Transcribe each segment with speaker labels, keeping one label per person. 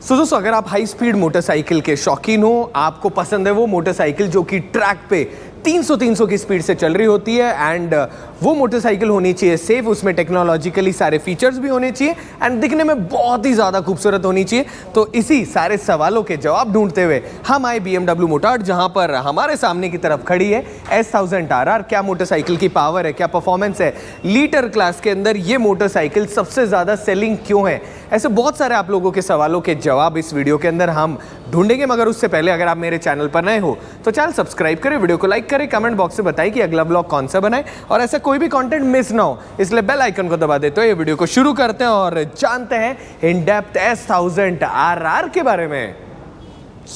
Speaker 1: सो दोस्तों, अगर आप हाई स्पीड मोटरसाइकिल के शौकीन हो, आपको पसंद है वो मोटरसाइकिल जो कि ट्रैक पे 300 की स्पीड से चल रही होती है एंड वो मोटरसाइकिल होनी चाहिए सेफ, उसमें टेक्नोलॉजिकली सारे फीचर्स भी होने चाहिए एंड दिखने में बहुत ही ज़्यादा खूबसूरत होनी चाहिए। तो इसी सारे सवालों के जवाब ढूंढते हुए हम आए BMW मोटार्ड, जहां पर हमारे सामने की तरफ खड़ी है S1000 RR। क्या मोटरसाइकिल की पावर है, क्या परफॉर्मेंस है, लीटर क्लास के अंदर ये मोटरसाइकिल सबसे ज़्यादा सेलिंग क्यों है, ऐसे बहुत सारे आप लोगों के सवालों के जवाब इस वीडियो के अंदर हम ढूंढेंगे। मगर उससे पहले अगर आप मेरे चैनल पर नए हो तो चैनल सब्सक्राइब करें, वीडियो को लाइक करें, कमेंट बॉक्स में बताएं कि अगला ब्लॉग कौन सा बनाए और ऐसा कोई भी कंटेंट मिस ना हो, इसलिए बेल आइकन को दबा देते हो। ये वीडियो को शुरू करते हैं और जानते हैं इन डेप्थ S1000 RR के बारे में।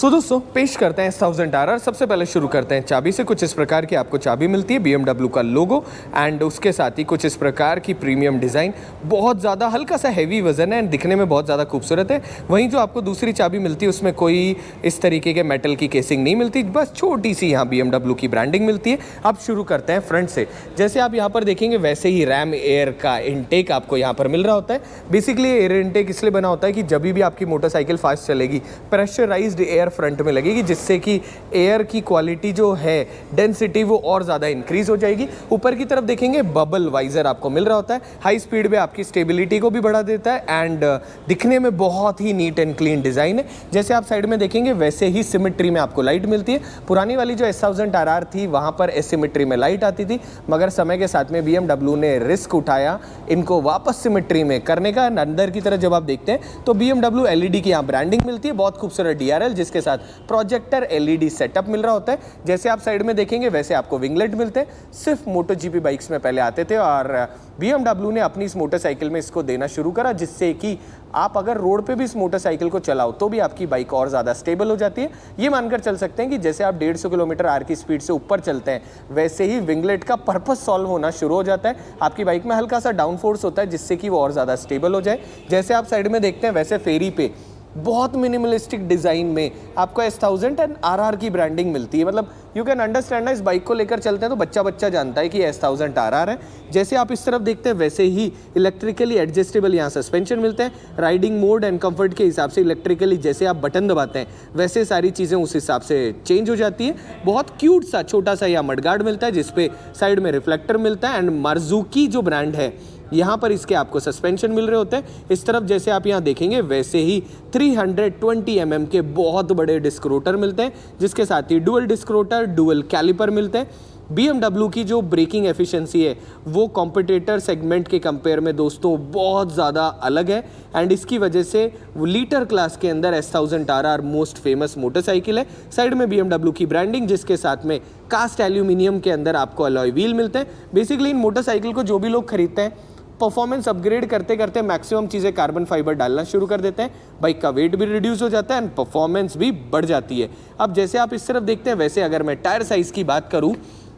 Speaker 1: दोस्तों, पेश करते हैं S1000 RR। सबसे पहले शुरू करते हैं चाबी से। कुछ इस प्रकार की आपको चाबी मिलती है, BMW का लोगो एंड उसके साथ ही कुछ इस प्रकार की प्रीमियम डिज़ाइन। बहुत ज़्यादा हल्का सा हैवी वजन है एंड दिखने में बहुत ज़्यादा खूबसूरत है। वहीं जो आपको दूसरी चाबी मिलती है उसमें कोई इस तरीके के मेटल की केसिंग नहीं मिलती, बस छोटी सी यहाँ BMW की ब्रांडिंग मिलती है। अब शुरू करते हैं फ्रंट से। जैसे आप यहाँ पर देखेंगे वैसे ही रैम एयर का इनटेक आपको यहाँ पर मिल रहा होता है। बेसिकली एयर इनटेक इसलिए बना होता है कि जब भी आपकी मोटरसाइकिल फास्ट चलेगी, प्रेशराइज्ड एयर फ्रंट में लगेगी, जिससे कि एयर की क्वालिटी जो है, डेंसिटी, वो और ज़्यादा इंक्रीज हो जाएगी। ऊपर की तरफ देखेंगे बबल वाइजर आपको मिल रहा होता है, हाई स्पीड में आपकी स्टेबिलिटी को भी बढ़ा देता है एंड दिखने में बहुत ही नीट एंड क्लीन डिज़ाइन है। जैसे आप साइड में देखेंगे वैसे ही सिमेट्री में आपको लाइट मिलती है। पुरानी वाली जो S1000 RR थी वहाँ पर एसिमेट्री में लाइट आती थी, मगर समय के साथ में BMW ने रिस्क उठाया इनको वापस सिमेट्री में करने का। अंदर की तरफ जब आप देखते हैं तो BMW LED की यहाँ ब्रांडिंग मिलती है, बहुत खूबसूरत DRL, जिसके साथ प्रोजेक्टर LED सेटअप मिल रहा होता है। जैसे आप साइड में देखेंगे वैसे आपको विंगलेट मिलते हैं, सिर्फ MotoGP बाइक्स में पहले आते थे और BMW ने अपनी इस मोटरसाइकिल में इसको देना शुरू करा, जिससे कि आप अगर रोड पे भी इस मोटरसाइकिल को चलाओ तो भी आपकी बाइक और ज़्यादा स्टेबल हो जाती है। ये मानकर चल सकते हैं कि जैसे आप 150 किलोमीटर आर की स्पीड से ऊपर चलते हैं वैसे ही विंगलेट का पर्पस सॉल्व होना शुरू हो जाता है। आपकी बाइक में हल्का सा डाउन फोर्स होता है जिससे कि वो और ज़्यादा स्टेबल हो जाए। जैसे आप साइड में देखते हैं वैसे फेरी पे बहुत मिनिमलिस्टिक डिज़ाइन में आपको S1000 RR की ब्रांडिंग मिलती है। मतलब यू कैन अंडरस्टैंड ना, इस बाइक को लेकर चलते हैं तो बच्चा बच्चा जानता है कि S1000 RR है। जैसे आप इस तरफ देखते हैं वैसे ही इलेक्ट्रिकली एडजस्टेबल यहाँ सस्पेंशन मिलते हैं। राइडिंग मोड एंड कंफर्ट के हिसाब से इलेक्ट्रिकली जैसे आप बटन दबाते हैं वैसे सारी चीज़ें उस हिसाब से चेंज हो जाती है। बहुत क्यूट सा छोटा सा यहाँ मडगार्ड मिलता है जिसपे साइड में रिफ्लेक्टर मिलता है एंड मारुज़ुकी जो ब्रांड है यहाँ पर इसके आपको सस्पेंशन मिल रहे होते हैं। इस तरफ जैसे आप यहाँ देखेंगे वैसे ही 320 mm के बहुत बड़े डिस्क रोटर मिलते हैं, जिसके साथ ही dual disc rotor, dual caliper मिलते हैं। BMW की जो ब्रेकिंग एफिशिएंसी है वो कॉम्पिटिटर सेगमेंट के कंपेयर में दोस्तों बहुत ज़्यादा अलग है एंड इसकी वजह से वो लीटर क्लास के अंदर S1000 RR most famous motorcycle है। साइड में BMW की ब्रांडिंग, जिसके साथ में कास्ट एल्यूमिनियम के अंदर आपको अलॉय व्हील मिलते हैं। बेसिकली इन मोटरसाइकिल को जो भी लोग खरीदते हैं परफॉर्मेंस अपग्रेड करते करते मैक्सिमम चीज़ें कार्बन फाइबर डालना शुरू कर देते हैं। बाइक का वेट भी रिड्यूस हो जाता है एंड परफॉर्मेंस भी बढ़ जाती है। अब जैसे आप इस तरफ देखते हैं वैसे अगर मैं टायर साइज़ की बात करूं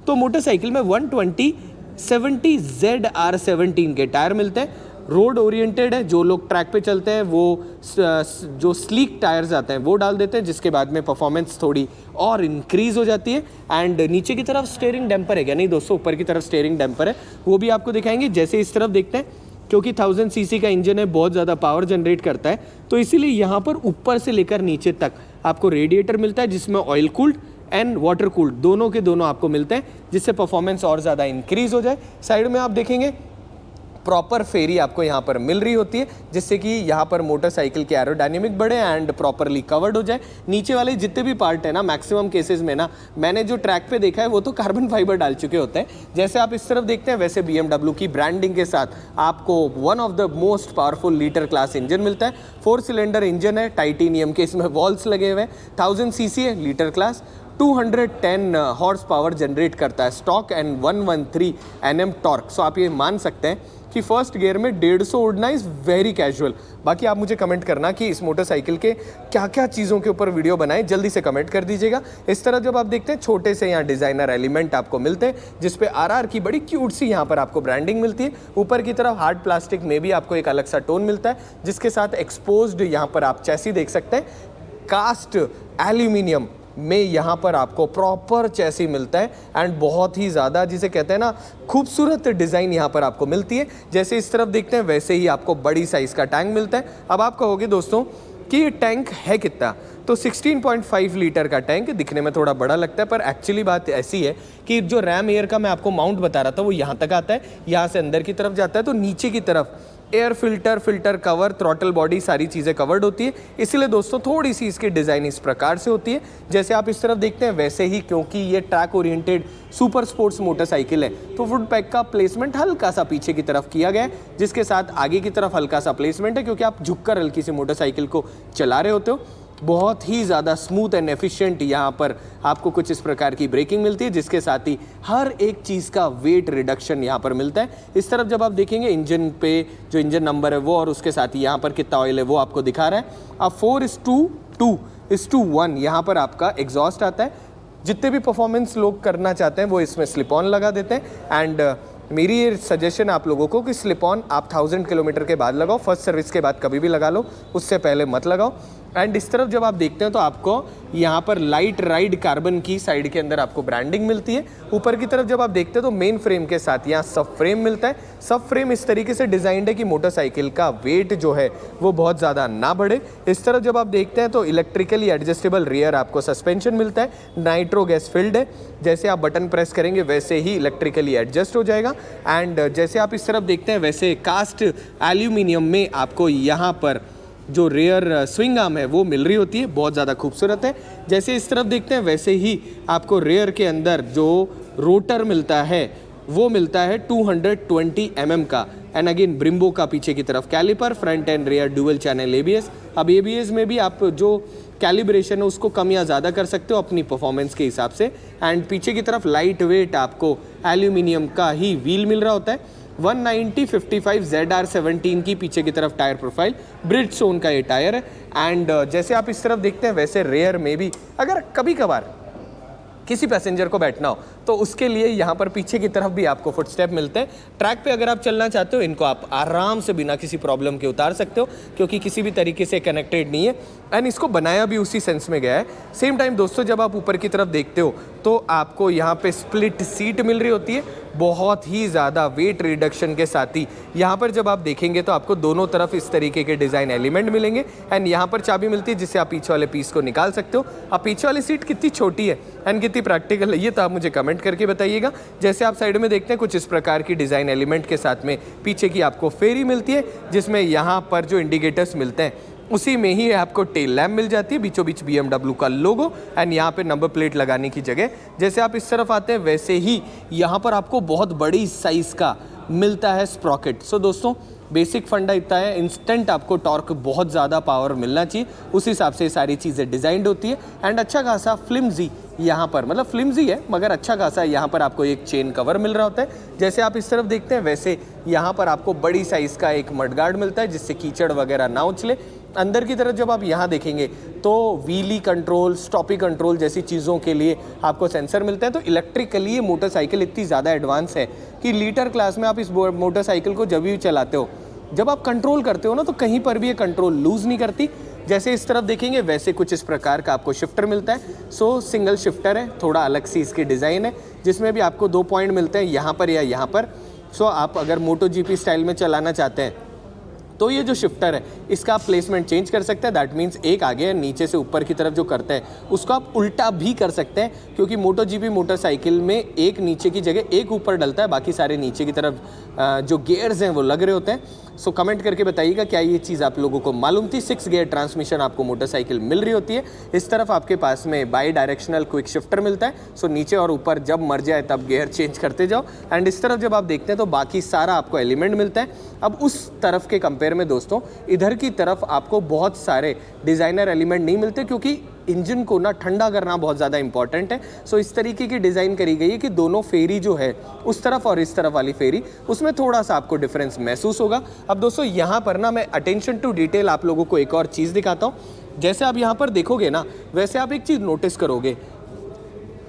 Speaker 1: तो मोटरसाइकिल में 120/70 ZR17 के टायर मिलते हैं। रोड ओरिएंटेड है, जो लोग ट्रैक पे चलते हैं वो जो स्लीक टायर्स आते हैं वो डाल देते हैं, जिसके बाद में परफॉर्मेंस थोड़ी और इंक्रीज हो जाती है। एंड नीचे की तरफ स्टीयरिंग डैम्पर है क्या, नहीं दोस्तों, ऊपर की तरफ स्टीयरिंग डैम्पर है, वो भी आपको दिखाएंगे। जैसे इस तरफ देखते हैं क्योंकि 1000 cc का इंजन है, बहुत ज़्यादा पावर जनरेट करता है, तो इसीलिए यहाँ पर ऊपर से लेकर नीचे तक आपको रेडिएटर मिलता है जिसमें oil cooled and water cooled दोनों के दोनों आपको मिलते हैं, जिससे परफॉर्मेंस और ज़्यादा इंक्रीज हो जाए। साइड में आप देखेंगे प्रॉपर फेरी आपको यहाँ पर मिल रही होती है, जिससे कि यहाँ पर मोटरसाइकिल की एरोडायनेमिक बढ़े एंड प्रॉपरली कवर्ड हो जाए। नीचे वाले जितने भी पार्ट है ना, मैक्सिमम केसेस में ना मैंने जो ट्रैक पे देखा है वो तो कार्बन फाइबर डाल चुके होते हैं। जैसे आप इस तरफ देखते हैं वैसे BMW की ब्रांडिंग के साथ आपको one of the most powerful litre class engine मिलता है। 4 सिलेंडर इंजन है, टाइटेनियम के इसमें वॉल्स लगे हुए हैं। 1000 cc है litre class, 210 horse power generate करता है स्टॉक एंड 113 Nm टॉर्क। सो आप ये मान सकते हैं कि फर्स्ट गियर में 150 उड़ना इज़ वेरी कैजुअल। बाकी आप मुझे कमेंट करना कि इस मोटरसाइकिल के क्या क्या चीज़ों के ऊपर वीडियो बनाएं, जल्दी से कमेंट कर दीजिएगा। इस तरह जब आप देखते हैं छोटे से यहाँ डिज़ाइनर एलिमेंट आपको मिलते हैं, जिसपे RR की बड़ी क्यूट सी यहाँ पर आपको ब्रांडिंग मिलती है। ऊपर की तरफ हार्ड प्लास्टिक में भी आपको एक अलग सा टोन मिलता है, जिसके साथ एक्सपोज्ड यहाँ पर आप चैसी देख सकते हैं। कास्ट एल्यूमिनियम में यहाँ पर आपको प्रॉपर चैसी मिलता है एंड बहुत ही ज़्यादा जिसे कहते हैं ना खूबसूरत डिज़ाइन यहाँ पर आपको मिलती है। जैसे इस तरफ देखते हैं वैसे ही आपको बड़ी साइज़ का टैंक मिलता है। अब आप कहोगे दोस्तों कि ये टैंक है कितना। तो 16.5 लीटर का टैंक दिखने में थोड़ा बड़ा लगता है, पर एक्चुअली बात ऐसी है कि जो रैम एयर का मैं आपको माउंट बता रहा था वो यहाँ तक आता है, यहाँ से अंदर की तरफ जाता है, तो नीचे की तरफ air filter cover, throttle body, सारी चीज़ें कवर्ड होती है। इसलिए दोस्तों थोड़ी सी इसकी डिज़ाइन इस प्रकार से होती है जैसे आप इस तरफ देखते हैं वैसे ही, क्योंकि ये track oriented super sports motorcycle है तो फुट पैक का प्लेसमेंट हल्का सा पीछे की तरफ किया गया है, जिसके साथ आगे की तरफ हल्का सा प्लेसमेंट है, क्योंकि आप झुककर हल्की सी मोटरसाइकिल को चला रहे होते हो। बहुत ही ज़्यादा स्मूथ एंड एफिशिएंट यहाँ पर आपको कुछ इस प्रकार की ब्रेकिंग मिलती है, जिसके साथ ही हर एक चीज़ का वेट रिडक्शन यहाँ पर मिलता है। इस तरफ जब आप देखेंगे इंजन पे जो इंजन नंबर है वो, और उसके साथ ही यहाँ पर कितना ऑयल है वो आपको दिखा रहा है। अब 4:2:1 यहाँ पर आपका एग्जॉस्ट आता है। जितने भी परफॉर्मेंस लोग करना चाहते हैं वो इसमें स्लिप ऑन लगा देते हैं। एंड मेरी ये सजेशन आप लोगों को कि स्लिप ऑन आप 1000 किलोमीटर के बाद लगाओ, फर्स्ट सर्विस के बाद कभी भी लगा लो, उससे पहले मत लगाओ। एंड इस तरफ जब आप देखते हैं तो आपको यहाँ पर लाइट राइड कार्बन की साइड के अंदर आपको ब्रांडिंग मिलती है। ऊपर की तरफ जब आप देखते हैं तो मेन फ्रेम के साथ यहाँ सब फ्रेम मिलता है। सब फ्रेम इस तरीके से डिजाइंड है कि मोटरसाइकिल का वेट जो है वो बहुत ज़्यादा ना बढ़े। इस तरफ जब आप देखते हैं तो इलेक्ट्रिकली एडजस्टेबल रियर आपको सस्पेंशन मिलता है, नाइट्रो गैस फिल्ड है, जैसे आप बटन प्रेस करेंगे वैसे ही इलेक्ट्रिकली एडजस्ट हो जाएगा। एंड जैसे आप इस तरफ देखते हैं वैसे कास्ट एल्यूमिनियम में आपको यहाँ पर जो रेयर स्विंग आर्म है वो मिल रही होती है, बहुत ज़्यादा खूबसूरत है। जैसे इस तरफ देखते हैं वैसे ही आपको रेयर के अंदर जो रोटर मिलता है वो मिलता है 220 mm का। एंड अगेन ब्रिम्बो का पीछे की तरफ calliper, front and rear dual channel ABS। अब ABS में भी आप जो कैलिब्रेशन है उसको कम या ज़्यादा कर सकते हो अपनी परफॉर्मेंस के हिसाब से। एंड पीछे की तरफ लाइट वेट आपको एल्यूमिनियम का ही व्हील मिल रहा होता है। 190/55 ZR17 की पीछे की तरफ टायर प्रोफाइल, ब्रिजस्टोन का ये टायर है। एंड जैसे आप इस तरफ देखते हैं वैसे रेयर में भी अगर कभी कभार किसी पैसेंजर को बैठना हो तो उसके लिए यहाँ पर पीछे की तरफ भी आपको फुटस्टेप मिलते हैं। ट्रैक पे अगर आप चलना चाहते हो इनको आप आराम से बिना किसी प्रॉब्लम के उतार सकते हो, क्योंकि किसी भी तरीके से कनेक्टेड नहीं है। एंड इसको बनाया भी उसी सेंस में गया है। सेम टाइम दोस्तों जब आप ऊपर की तरफ देखते हो तो आपको यहाँ पे स्प्लिट सीट मिल रही होती है, बहुत ही ज़्यादा वेट रिडक्शन के साथ ही यहाँ पर जब आप देखेंगे तो आपको दोनों तरफ इस तरीके के डिज़ाइन एलिमेंट मिलेंगे। एंड यहाँ पर चाबी मिलती है जिससे आप पीछे वाले पीस को निकाल सकते हो। अब पीछे वाली सीट कितनी छोटी है एंड कितनी प्रैक्टिकल है ये तो आप मुझे कमेंट करके बताइएगा। जैसे आप साइड में देखते हैं कुछ इस प्रकार की डिज़ाइन एलिमेंट के साथ में पीछे की आपको फेरी मिलती है, जिसमें यहाँ पर जो इंडिकेटर्स मिलते हैं उसी में ही आपको टेल लैम्प मिल जाती है, बीचों बीच BMW का लोगो एंड यहाँ पे नंबर प्लेट लगाने की जगह। जैसे आप इस तरफ आते हैं वैसे ही यहाँ पर आपको बहुत बड़ी साइज़ का मिलता है स्प्रॉकेट। सो दोस्तों बेसिक फंडा इतना है, इंस्टेंट आपको टॉर्क बहुत ज़्यादा पावर मिलना चाहिए, उस हिसाब से सारी चीज़ें डिज़ाइंड होती है। एंड अच्छा खासा फ्लिम्जी यहाँ पर, मतलब फ्लिम्जी है मगर अच्छा खासा यहाँ पर आपको एक चेन कवर मिल रहा होता है। जैसे आप इस तरफ देखते हैं वैसे यहाँ पर आपको बड़ी साइज़ का एक मडगार्ड मिलता है जिससे कीचड़ वगैरह ना उछले। अंदर की तरफ जब आप यहाँ देखेंगे तो व्हीली कंट्रोल, स्टॉपी कंट्रोल जैसी चीज़ों के लिए आपको सेंसर मिलते हैं। तो इलेक्ट्रिकली ये मोटरसाइकिल इतनी ज़्यादा एडवांस है कि लीटर क्लास में आप इस मोटरसाइकिल को जब भी चलाते हो, जब आप कंट्रोल करते हो ना तो कहीं पर भी ये कंट्रोल लूज़ नहीं करती। जैसे इस तरफ देखेंगे वैसे कुछ इस प्रकार का आपको शिफ्टर मिलता है। सो सिंगल शिफ्टर है, थोड़ा अलग सी इसकी डिज़ाइन है, जिसमें भी आपको 2 पॉइंट मिलते हैं यहाँ पर या यहाँ पर। सो आप अगर MotoGP स्टाइल में चलाना चाहते हैं तो ये जो शिफ्टर है इसका आप प्लेसमेंट चेंज कर सकते हैं। दैट मीन्स एक आगे नीचे से ऊपर की तरफ जो करते हैं उसको आप उल्टा भी कर सकते हैं, क्योंकि MotoGP मोटरसाइकिल में एक नीचे की जगह एक ऊपर डलता है, बाकी सारे नीचे की तरफ जो गियर्स हैं वो लग रहे होते हैं। सो कमेंट करके बताइएगा क्या ये चीज़ आप लोगों को मालूम थी। 6 गियर ट्रांसमिशन आपको मोटरसाइकिल मिल रही होती है। इस तरफ आपके पास में बाई डायरेक्शनल क्विक शिफ्टर मिलता है। सो नीचे और ऊपर जब मर जाए तब गियर चेंज करते जाओ। एंड इस तरफ जब आप देखते हैं तो बाकी सारा आपको एलिमेंट मिलता है। अब उस तरफ के कंपेयर में दोस्तों इधर की तरफ आपको बहुत सारे डिज़ाइनर एलिमेंट नहीं मिलते, क्योंकि इंजन को ना ठंडा करना बहुत ज़्यादा इंपॉर्टेंट है। सो इस तरीके की डिज़ाइन करी गई है कि दोनों फेरी जो है उस तरफ और इस तरफ वाली फेरी उसमें थोड़ा सा आपको डिफरेंस महसूस होगा। अब दोस्तों यहाँ पर ना मैं अटेंशन टू डिटेल आप लोगों को एक और चीज़ दिखाता हूँ। जैसे आप यहाँ पर देखोगे ना वैसे आप एक चीज़ नोटिस करोगे,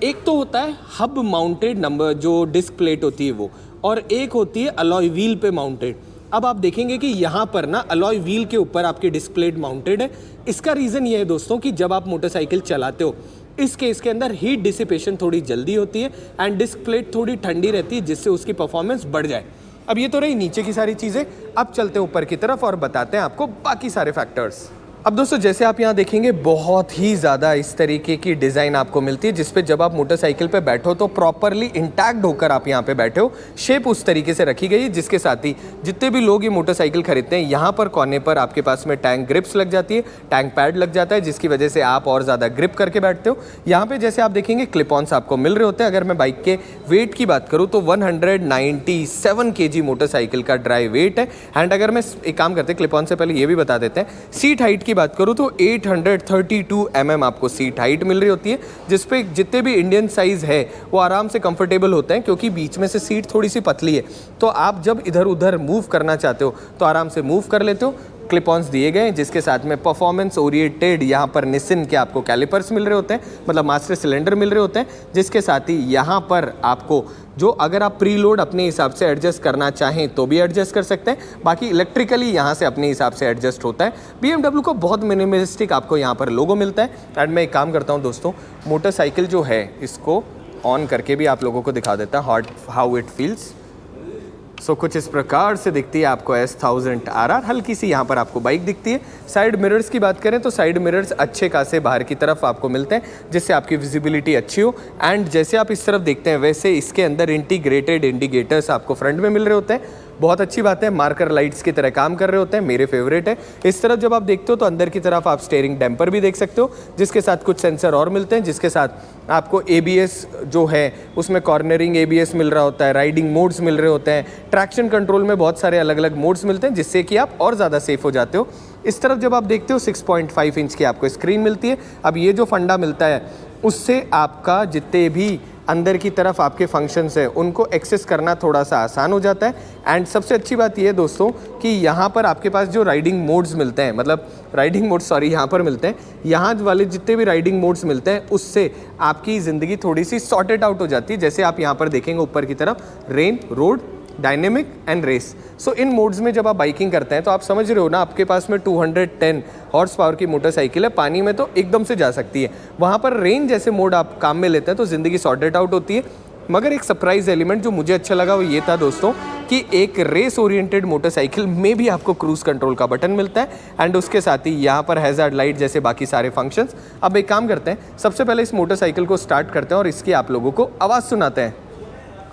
Speaker 1: एक तो होता है हब माउंटेड नंबर जो डिस्क प्लेट होती है वो, और एक होती है अलॉय व्हील पे माउंटेड। अब आप देखेंगे कि यहाँ पर ना अलॉय व्हील के ऊपर आपकी डिस्क प्लेट माउंटेड है। इसका रीज़न ये है दोस्तों कि जब आप मोटरसाइकिल चलाते हो इस केस के अंदर हीट डिसिपेशन थोड़ी जल्दी होती है एंड डिस्क प्लेट थोड़ी ठंडी रहती है, जिससे उसकी परफॉर्मेंस बढ़ जाए। अब ये तो रही नीचे की सारी चीज़ें, अब चलते हैं ऊपर की तरफ और बताते हैं आपको बाकी सारे फैक्टर्स। अब दोस्तों जैसे आप यहाँ देखेंगे बहुत ही ज़्यादा इस तरीके की डिज़ाइन आपको मिलती है, जिसपे जब आप मोटरसाइकिल पे बैठो तो प्रॉपरली इंटैक्ट होकर आप यहाँ पे बैठे हो। शेप उस तरीके से रखी गई है, जिसके साथ ही जितने भी लोग ये मोटरसाइकिल खरीदते हैं यहाँ पर कोने पर आपके पास में टैंक ग्रिप्स लग जाती है, टैंक पैड लग जाता है, जिसकी वजह से आप और ज़्यादा ग्रिप करके बैठते हो। यहाँ पर जैसे आप देखेंगे क्लिप ऑन्स आपको मिल रहे होते हैं। अगर मैं बाइक के वेट की बात करूँ तो 197 kg मोटरसाइकिल का ड्राई वेट है। एंड अगर मैं एक काम करते हैं, क्लिप ऑन से पहले ये भी बता देते हैं, सीट हाइट की बात करूँ तो 832 mm आपको सीट हाइट मिल रही होती है, जिसपे जितने भी इंडियन साइज़ है वो आराम से कंफर्टेबल होते हैं, क्योंकि बीच में से सीट थोड़ी सी पतली है, तो आप जब इधर उधर मूव करना चाहते हो तो आराम से मूव कर लेते हो। क्लिप ऑन्स दिए गए हैं, जिसके साथ में परफॉर्मेंस ओरिएंटेड यहाँ पर निसिन के आपको कैलिपर्स मिल रहे होते हैं, मतलब मास्टर सिलेंडर मिल रहे होते हैं, जिसके साथ ही यहाँ पर आपको जो अगर आप प्री लोड अपने हिसाब से एडजस्ट करना चाहें तो भी एडजस्ट कर सकते हैं, बाकी इलेक्ट्रिकली यहाँ से अपने हिसाब से एडजस्ट होता है। BMW को बहुत मिनिमलिस्टिक आपको यहाँ पर लोगो मिलता है। एंड मैं एक काम करता हूँ दोस्तों, मोटरसाइकिल जो है इसको ऑन करके भी आप लोगों को दिखा देता है हाउ इट फील्स। सो कुछ इस प्रकार से दिखती है आपको S1000 RR। हल्की सी यहाँ पर आपको बाइक दिखती है। साइड मिरर्स की बात करें तो साइड मिरर्स अच्छे खासे बाहर की तरफ आपको मिलते हैं, जिससे आपकी विजिबिलिटी अच्छी हो। एंड जैसे आप इस तरफ देखते हैं वैसे इसके अंदर इंटीग्रेटेड इंडिकेटर्स आपको फ्रंट में मिल रहे होते हैं। बहुत अच्छी बात है, मार्कर लाइट्स की तरह काम कर रहे होते हैं, मेरे फेवरेट है। इस तरफ जब आप देखते हो तो अंदर की तरफ आप स्टीयरिंग डैम्पर भी देख सकते हो, जिसके साथ कुछ सेंसर और मिलते हैं, जिसके साथ आपको ABS जो है उसमें कॉर्नरिंग ABS मिल रहा होता है, राइडिंग मोड्स मिल रहे होते हैं, ट्रैक्शन कंट्रोल में बहुत सारे अलग अलग मोड्स मिलते हैं, जिससे कि आप और ज़्यादा सेफ हो जाते हो। इस तरफ जब आप देखते हो 6.5 इंच की आपको स्क्रीन मिलती है। अब ये जो फंडा मिलता है उससे आपका जितने भी अंदर की तरफ आपके फंक्शंस हैं उनको एक्सेस करना थोड़ा सा आसान हो जाता है। एंड सबसे अच्छी बात ये है दोस्तों कि यहाँ पर आपके पास जो राइडिंग मोड्स मिलते हैं, मतलब राइडिंग मोड्स यहाँ पर मिलते हैं, यहाँ वाले जितने भी राइडिंग मोड्स मिलते हैं उससे आपकी ज़िंदगी थोड़ी सी सॉर्टेड आउट हो जाती है। जैसे आप यहाँ पर देखेंगे ऊपर की तरफ rain, road, dynamic and race. So इन मोड्स में जब आप बाइकिंग करते हैं तो आप समझ रहे हो ना, आपके पास में 210 हॉर्स पावर की मोटरसाइकिल है, पानी में तो एकदम से जा सकती है। वहाँ पर रेन जैसे मोड आप काम में लेते हैं तो ज़िंदगी सॉर्टेड आउट होती है। मगर एक सरप्राइज एलिमेंट जो मुझे अच्छा लगा वो ये था दोस्तों कि एक रेस ओरिएंटेड मोटरसाइकिल में भी आपको क्रूज़ कंट्रोल का बटन मिलता है। एंड उसके साथ ही यहाँ पर हैज़ार्ड लाइट जैसे बाकी सारे फंक्शंस। अब एक काम करते हैं, सबसे पहले इस मोटरसाइकिल को स्टार्ट करते हैं और इसकी आप लोगों को आवाज़ सुनाते हैं।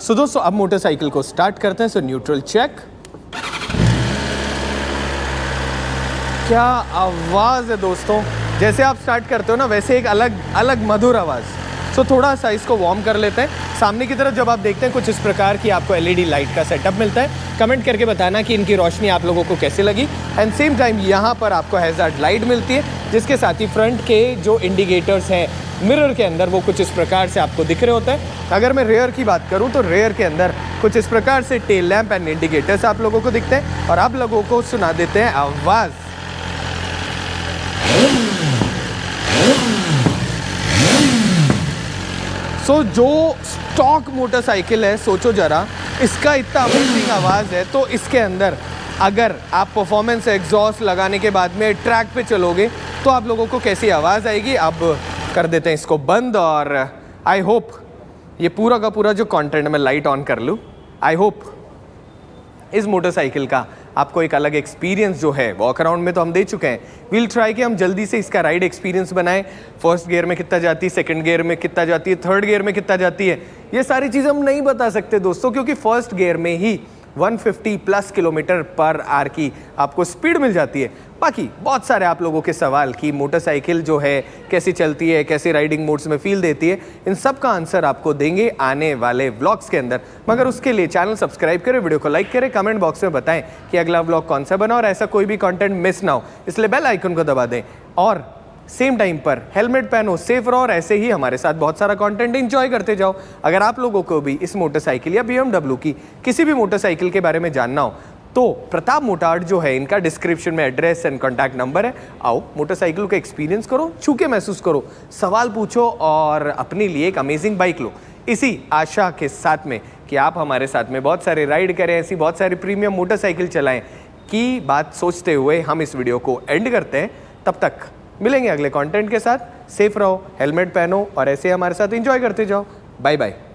Speaker 1: सो दोस्तों अब मोटरसाइकिल को स्टार्ट करते हैं। सो न्यूट्रल चेक। क्या आवाज़ है दोस्तों, जैसे आप स्टार्ट करते हो ना वैसे एक अलग मधुर आवाज़। सो थोड़ा सा इसको वार्म कर लेते हैं। सामने की तरफ जब आप देखते हैं कुछ इस प्रकार की आपको LED लाइट का सेटअप मिलता है। कमेंट करके बताना कि इनकी रोशनी आप लोगों को कैसे लगी। एंड सेम टाइम यहाँ पर आपको हैज़ार्ड लाइट मिलती है, जिसके साथ ही फ्रंट के जो इंडिकेटर्स हैं मिरर के अंदर वो कुछ इस प्रकार से आपको दिख रहे होते हैं। अगर मैं रेयर की बात करूं तो रेयर के अंदर कुछ इस प्रकार से टेल लैंप एंड इंडिकेटर्स आप लोगों को दिखते हैं और आप लोगों को सुना देते हैं आवाज़। सो जो स्टॉक मोटरसाइकिल है, सोचो जरा, इसका इतना अमेजिंग आवाज़ है तो इसके अंदर अगर आप परफॉर्मेंस एग्जॉस्ट लगाने के बाद में ट्रैक पे चलोगे तो आप लोगों को कैसी आवाज़ आएगी। अब कर देते हैं इसको बंद और आई होप ये पूरा का पूरा जो कंटेंट मैं लाइट ऑन कर लूँ। आई होप इस मोटरसाइकिल का आपको एक अलग एक्सपीरियंस जो है, वॉक अराउंड में तो हम दे चुके हैं, वील ट्राई कि हम जल्दी से इसका राइड एक्सपीरियंस बनाएं। फर्स्ट गियर में कितना जाती है, सेकंड गियर में कितना जाती है, थर्ड गियर में कितना जाती है, ये सारी चीज़ हम नहीं बता सकते दोस्तों, क्योंकि फर्स्ट गियर में ही 150+ km/h की आपको स्पीड मिल जाती है। बाकी बहुत सारे आप लोगों के सवाल कि मोटरसाइकिल जो है कैसी चलती है, कैसे राइडिंग मोड्स में फील देती है, इन सब का आंसर आपको देंगे आने वाले व्लॉग्स के अंदर। मगर उसके लिए चैनल सब्सक्राइब करें, वीडियो को लाइक करें, कमेंट बॉक्स में बताएं कि अगला व्लॉग कौन सा बना और ऐसा कोई भी कंटेंट मिस ना हो, इसलिए बेल आइकन को दबा दें और सेम टाइम पर हेलमेट पहनो, सेफ रहो और ऐसे ही हमारे साथ बहुत सारा कंटेंट एंजॉय करते जाओ। अगर आप लोगों को भी इस मोटरसाइकिल या BMW की किसी भी मोटरसाइकिल के बारे में जानना हो तो प्रताप मोटार्ड जो है, इनका डिस्क्रिप्शन में एड्रेस एंड कॉन्टैक्ट नंबर है। आओ मोटरसाइकिल का एक्सपीरियंस करो, छू के महसूस करो, सवाल पूछो और अपने लिए एक अमेजिंग बाइक लो। इसी आशा के साथ में कि आप हमारे साथ में बहुत सारे राइड करें, ऐसी बहुत सारी प्रीमियम मोटरसाइकिल चलाएं की बात सोचते हुए हम इस वीडियो को एंड करते हैं। तब तक मिलेंगे अगले कंटेंट के साथ। सेफ रहो, हेलमेट पहनो और ऐसे हमारे साथ एंजॉय करते जाओ। Bye bye.